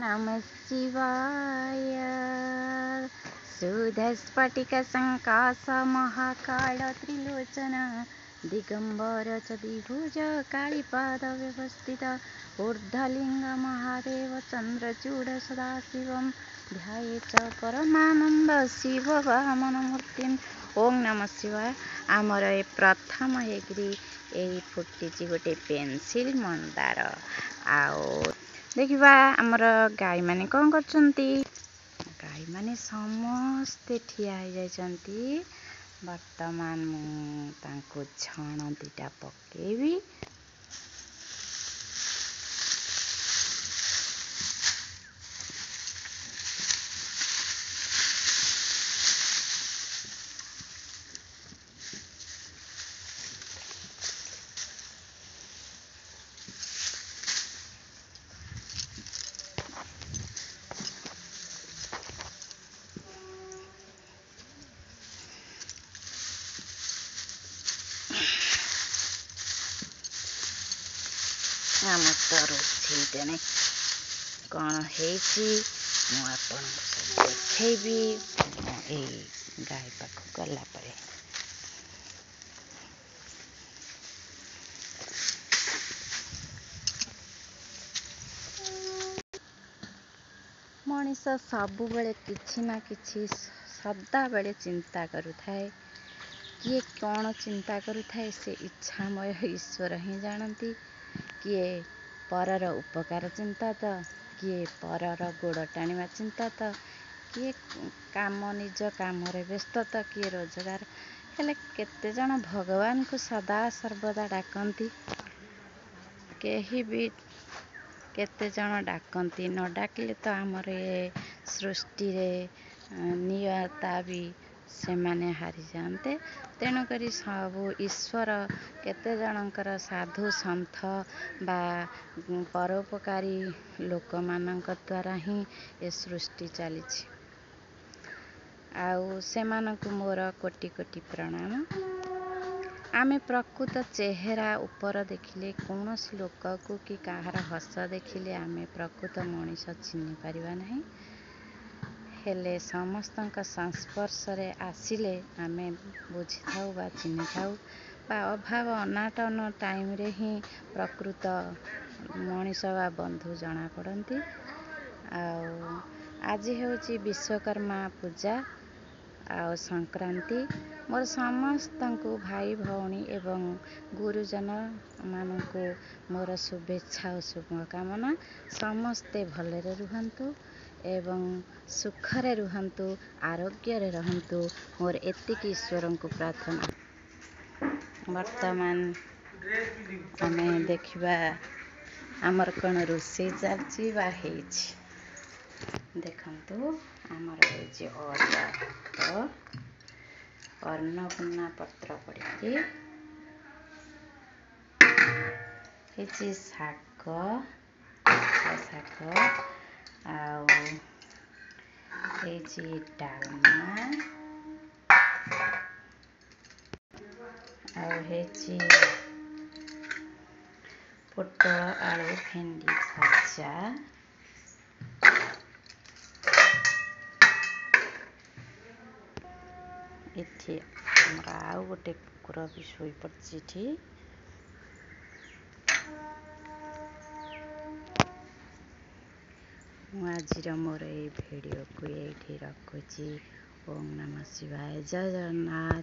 नमः शिवाय। सुधस्फटिकसङ्काशमहाकाल त्रिलोचन दिगम्बर च द्विभुज कालीपादव्यवस्थित ऊर्ध्वलिङ्ग महादेव चन्द्रचूड सदाशिवं ध्यायेत् परमानन्द शिव वामनमूर्तिम्। ओम नमः शिवाय। आमर ए प्रथम हेकरी यही फुटी गोटे पेन्सिल मंदार। आओ देखिबा आमर गाई माने कौन करछंती। गाई माने समस्ते ठिया हो जाइछंती। वर्तमान मु तांको छण दिटा पकेबी। आम तो रोषेईटे कौन है देखेबी गाय पाख गला परे। मनीष सबु बेले किछि ना किछि सदा बेले चिंता करुथाए। किए कौन चिंता करुथाए से इच्छामय ईश्वर ही जानती। किए परर उपकार चिंता तो, किए परर गोड़ टाणिबा चिंता तो, किए काम निज काम व्यस्त तो, किए रोजगार। हेले केते जन भगवान को सदा सर्वदा डाकती। केही भी केते जन डाकती न डाकिले तो आमर ये सृष्टि रे नियता भी से माने हारी जाते। तेणुकरी सब ईश्वर केते जनकर साधु सन्थ बा परोपकारी लोक मानक द्वारा ही ये सृष्टि चली। आउ से मानकु मोर कोटि कोटि प्रणाम। आमे प्रकृत चेहरा ऊपर देखिले कौनसी लोक को कि कहार हस देखिले आमे प्रकृत मनीष चिन्ह पारिबा नहीं। हेले समस्तक संस्पर्श रे आसिले आमे बुझी थाउ बा चिन्ह थाउ बा अभाव अनाटन टाइम रे ही प्रकृत मनीष बा बंधु जना पड़ती। आज हेउची विश्वकर्मा पूजा आउ संक्रांति। मोर समस्त भाई भौणी एवं गुरुजन मानकु मोर शुभेच्छा और शुभकामना। समस्ते भलरे रुहंतु एवं सुखरे रुहंतु, आरोग्य रे रहंतु। मोर एतिकी ईश्वर को प्रार्थना। वर्तमान आमे देखिबा आमर कौन रोषेई चलची बा हेछि। देखंतु आमर हेछि अरुआ भात, अन्नपूर्णा पत्र पड़िकी हेछि शाग आउ हेछि डालमा आउ हेछि पोटल आलू भेंडी भजा। इथे हमरा आउ गोटे कुकुर भी सोई पड़छि। आज मोर ये वीडियो को ये रखुची। ओम नमः शिवाय। जय जगन्नाथ।